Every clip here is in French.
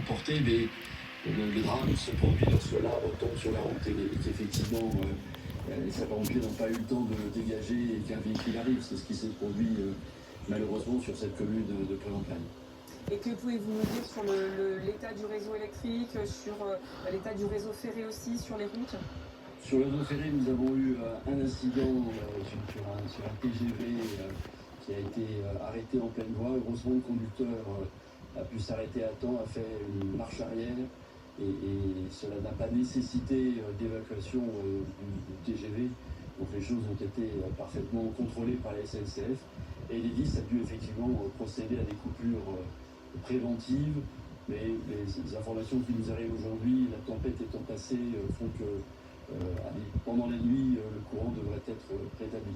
portée, mais le drame se produit lorsque l'arbre tombe sur la route et qu'effectivement les sapeurs-pompiers n'ont pas eu le temps de le dégager et qu'un véhicule arrive. C'est ce qui s'est produit malheureusement sur cette commune de Prévencagne. Et que pouvez-vous nous dire sur l'état du réseau électrique, sur l'état du réseau ferré aussi, sur les routes? Sur le réseau ferré, nous avons eu un incident sur un TGV qui a été arrêté en pleine voie. Heureusement, le conducteur a pu s'arrêter à temps, a fait une marche arrière et cela n'a pas nécessité d'évacuation du TGV. Donc les choses ont été parfaitement contrôlées par la SNCF et l'Hélice a dû effectivement procéder à des coupures préventives. Mais les informations qui nous arrivent aujourd'hui, la tempête étant passée, font que pendant la nuit, le courant devrait être rétabli.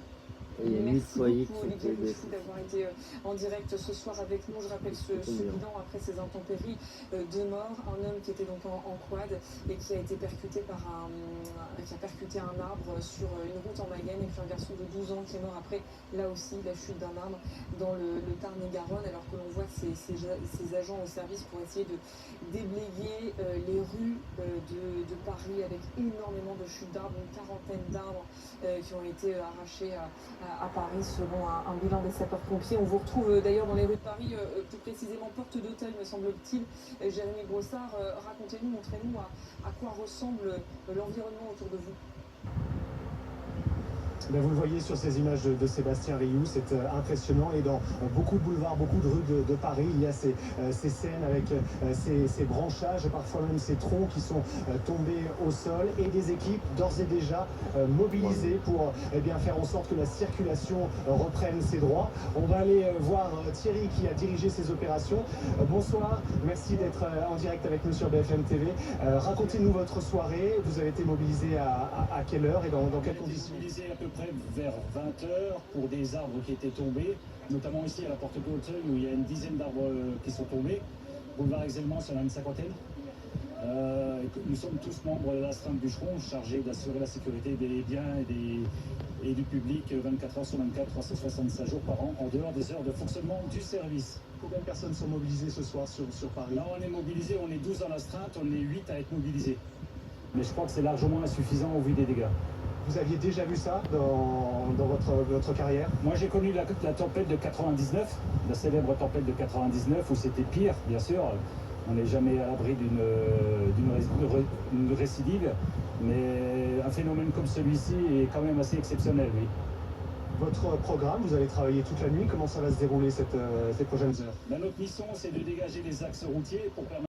Merci beaucoup Olivier Bouchou d'avoir été en direct ce soir avec nous. Je rappelle ce bilan après ces intempéries, 2 morts, un homme qui était donc en quad et qui a été percuté par qui a percuté un arbre sur une route en Mayenne, et puis un garçon de 12 ans qui est mort après, là aussi, la chute d'un arbre dans le Tarn-et-Garonne, alors que l'on voit ces agents au service pour essayer de déblayer les rues de Paris avec énormément de chutes d'arbres, une quarantaine d'arbres qui ont été arrachés à Paris selon un bilan des sapeurs-pompiers. On vous retrouve d'ailleurs dans les rues de Paris, plus précisément porte d'Auteuil me semble-t-il. Jérémy Brossard, racontez-nous, montrez-nous à quoi ressemble l'environnement autour de vous. Vous le voyez sur ces images de Sébastien Rioux, c'est impressionnant. Et dans beaucoup de boulevards, beaucoup de rues de Paris, il y a ces scènes avec ces branchages, parfois même ces troncs qui sont tombés au sol, et des équipes d'ores et déjà mobilisées pour faire en sorte que la circulation reprenne ses droits. On va aller voir Thierry qui a dirigé ces opérations. Bonsoir, merci d'être en direct avec nous sur BFM TV. Racontez-nous votre soirée. Vous avez été mobilisé à quelle heure et dans quelles conditions? À peu près vers 20h pour des arbres qui étaient tombés, notamment ici à la porte d'Auteuil où il y a une dizaine d'arbres qui sont tombés. Boulevard Exelmans, il y en a une cinquantaine. Nous sommes tous membres de l'astreinte bûcheron chargés d'assurer la sécurité des biens et du public 24 heures sur 24, 365 jours par an, en dehors des heures de fonctionnement du service. Combien de personnes sont mobilisées ce soir sur Paris? Là, on est mobilisés, on est 12 dans l'astreinte, on est 8 à être mobilisés. Mais je crois que c'est largement insuffisant au vu des dégâts. Vous aviez déjà vu ça dans votre carrière? Moi j'ai connu la tempête de 99, la célèbre tempête de 99 où c'était pire, bien sûr. On n'est jamais à l'abri d'une récidive, mais un phénomène comme celui-ci est quand même assez exceptionnel, oui. Votre programme, vous allez travailler toute la nuit, comment ça va se dérouler ces prochaines heures? Notre mission c'est de dégager les axes routiers pour permettre